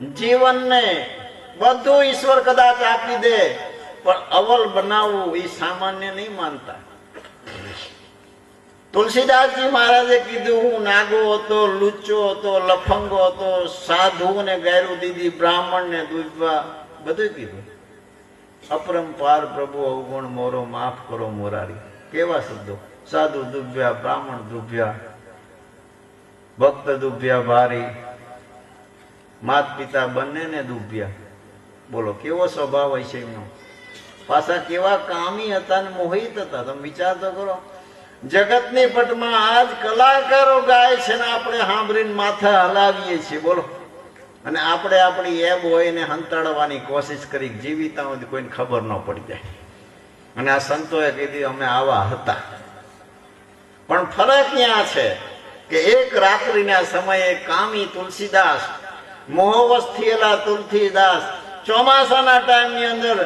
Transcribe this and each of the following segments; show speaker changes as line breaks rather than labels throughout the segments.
જીવનને બધું ઈશ્વર કદાચ આપી દે, પણ અવલ બનાવવું એ સામાન્ય નહીં માનતા. તુલસીદાસજી મહારાજે કીધું, હું નાગો હતો, લુચ્ચો હતો, લફંગો હતો, સાધુને ગાયરું દીધી, બ્રાહ્મણને દુભવા, બધું કીધું. અપરંપાર પ્રભુ અવગુણ મોરો, માફ કરો મોરારી. કેવા શબ્દો! સાધુ દુભ્યા, બ્રાહ્મણ દુભ્યા, ભક્ત દુભ્યા ભારી, માત પિતા બંનેને દુભ્યા. બોલો કેવો સ્વભાવ હોય છે એમનો! પાછા કેવા કામી હતા ને મોહિત હતા. તમે વિચાર તો કરો. જગતની પટમાં આજ કલાકારો ગાય છે ને આપણે સાંભળીને માથા હલાવીએ છીએ. બોલો. અને આપણે આપણી એબ હોય ને હંતાડવાની કોશિશ કરી, જીવિતા સુધી કોઈને ખબર ન પડી જાય. અને આ સંતોએ કીધી અમે આવા હતા. પણ ફરક ક્યાં છે કે એક રાત્રિના સમયે કામી તુલસીદાસ, મોહવશ થયેલા તુલસીદાસ, ચોમાસાના ટાઈમની અંદર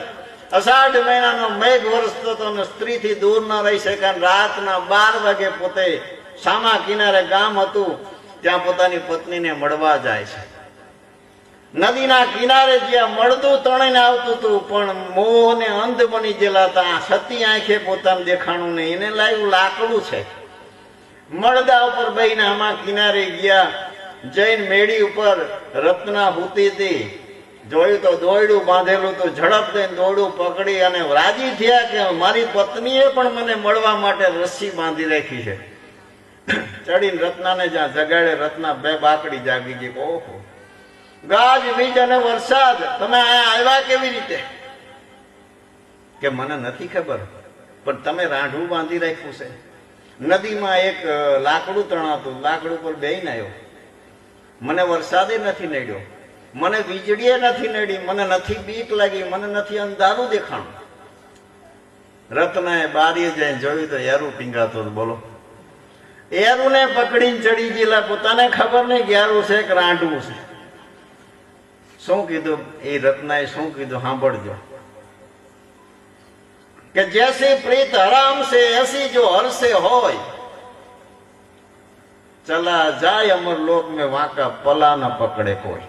અષાઢ મહિનાનો મેઘ વરસતો હતો અને સ્ત્રીથી દૂર ન રહી શકે. રાતના 12 વાગે પોતે સામા કિનારે ગામ હતું ત્યાં પોતાની પત્નીને મળવા જાય છે. નદીના કિનારે જ્યાં મળતું તણીને આવતું હતું, પણ મોહને અંધ બની ગયેલા હતા. સતી આંખે પોતાનું દેખાણું નહીં. એને લાગ્યું લાકડું છે. મળદા ઉપર બેહીને આમાં કિનારે ગયા. જૈન મેળી ઉપર રત્ના હૂતી હતી. જોયું તો દોયડું બાંધેલું તો ઝડપ દઈને દોયડું પકડી અને રાજી થયા કે મારી પત્નીએ પણ મને મળવા માટે રસ્સી બાંધી રાખી છે. ચડીને રત્નાને જ્યાં જગાડે, રત્ના બે બાકડી જાગી ગઈ. ઓહો! ગાજ વીજ અને વરસાદ, તમે અહીંયા આવ્યા કેવી રીતે? કે મને નથી ખબર, પણ તમે રાંઢું બાંધી રાખ્યું છે. નદીમાં એક લાકડું તણાતું, લાકડું પર બેહીને આવ્યો. મને વરસાદે નથી નડ્યો, મને વીજળીએ નથી નડી, મને નથી બીક લાગી, મને નથી અંધારું દેખાણું. રત્નાએ બારીએ જઈને જોયું તો એરું પીંગાતો. બોલો. એરુને પકડીને ચડી ગયેલા. પોતાને ખબર નહીં કે એરું છે કે રાંઢવું છે. શું કીધું એ રત્નાએ? શું કીધું સાંભળજો. કે જૈસી પ્રીત હરામ સે એસી જો હરસે હોય, ચલા જાય અમર લોક મેં વાંકા પલા ન પકડે કોઈ.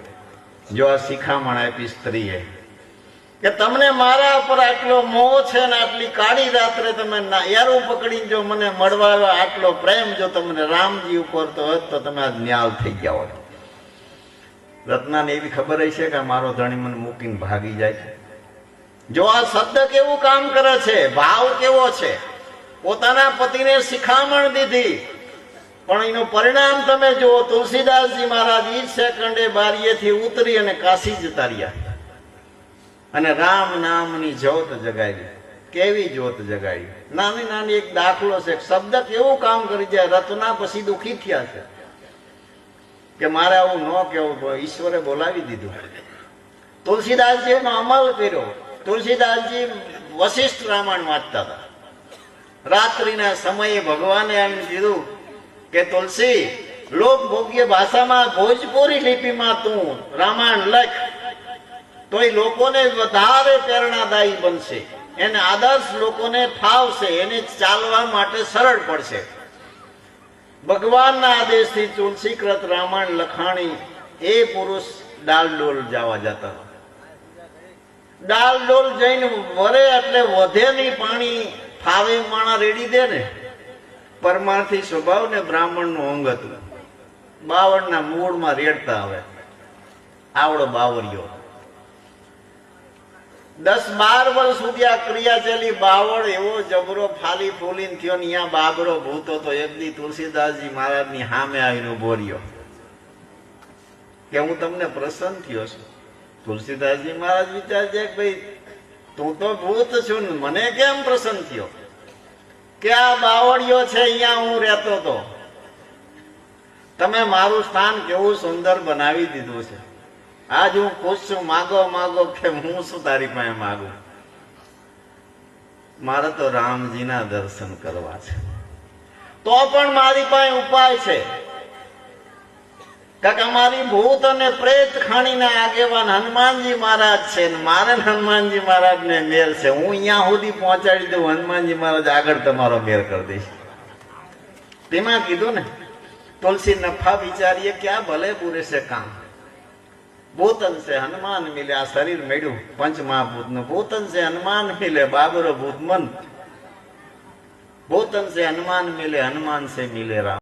જો આ શિખામણ આપી સ્ત્રીએ કે તમને મારા ઉપર આટલો મોહ છે ને આટલી કાળી રાત્રે તમે યારું પકડીને જો મને મળવા આવ્યા, આટલો પ્રેમ જો તમને રામજી ઉપર તો હોત તો તમે આજ ન્યાલ થઈ ગયા હોત. રત્નાને એવી ખબર છે કે મારો ધણી મને મૂકીને ભાગી જાય છે. જો આ શબ્દ કેવું કામ કરે છે, ભાવ કેવો છે. પોતાના પતિને શિખામણ દીધી, પણ એનું પરિણામ તમે જુઓ. તુલસીદાસજી મહારાજ ઈ સેકન્ડે બારીએથી ઉતરી અને કાશી જતા રહ્યા અને રામ નામની જ્યોત જગાવી. કેવી જ્યોત જગાવી! નાની નાની એક દાખલો છે. શબ્દ કેવું કામ કરી જાય. રત્ના પછી દુખી થયા છે કે મારે આવું ન કેવું, ઈશ્વરે બોલાવી દીધું. તુલસીદાસજી એનો અમલ કર્યો. તુલસીદાસજી વશિષ્ઠ રામાયણ વાંચતા હતા. રાત્રિના સમયે ભગવાને એમ કીધું કે તુલસી, લોક ભોગ્ય ભાષામાં ભોજપુરી લિપિમાં તું રામાયણ લખ, તો એ લોકોને વધારે પ્રેરણાદાયી બનશે. એને આદર્શ લોકોને ફાવશે, એને ચાલવા માટે સરળ પડશે. ભગવાનના આદેશથી તુલસીકૃત રામાયણ લખાણી. એ પુરુષ ડાલડોલ જવા જતા. ડાલડોલ જઈને વરે એટલે વધે નહીં પાણી, ફાવે માણા રેડી દે ને. પરમાર્થી સ્વભાવ ને બ્રાહ્મણનું અંગ હતું. બાવળના મૂળમાં રેડતા. હવે આવડો બાવરિયો 10-12 વર્ષ સુધી આ ક્રિયા ચાલી. બાવળ એવો જબરો ફાલી ફૂલીને થયો ને અહીંયા બાબરો ભૂતો તો એક દી તુલસીદાસજી મહારાજની સામે આવીને ઉભો રહ્યો કે હું તમને પ્રસન્ન થયો છું. તુલસીદાસજી મહારાજ વિચારજે કે ભાઈ તું તો ભૂત છું ને મને કેમ પ્રસન્ન થયો? કે આ બાવળિયો છે, અહીંયા હું રહેતો હતો. તમે મારું સ્થાન કેવું સુંદર બનાવી દીધું છે. આજ હું ખુશ છું. માગો માગો. કે હું શું તારી પાસે માગું? મારે તો રામજીના દર્શન કરવા છે. તો પણ મારી પાસે ઉપાય છે. કાકા મારી ભૂત અને પ્રેત ખાણીના આગેવાન હનુમાનજી મહારાજ છે. મારે હનુમાનજી મહારાજ ને મેર છે. હું અહીંયા સુધી પહોંચાડી દઉં, હનુમાનજી મહારાજ આગળ તમારો મેર કરી દઈશ. તેમાં કીધું ને તુલસી નફા વિચારીએ ક્યાં ભલે પૂરે છે કામ. ભૂતન સે હનુમાન મિલે, આ શરીર મળ્યું પંચ મહાભૂતનું. ભૂતન સે હનુમાન મિલે, બાબરો ભૂત મન. ભૂતન સે હનુમાન મિલે, હનુમાન સે મિલે રામ.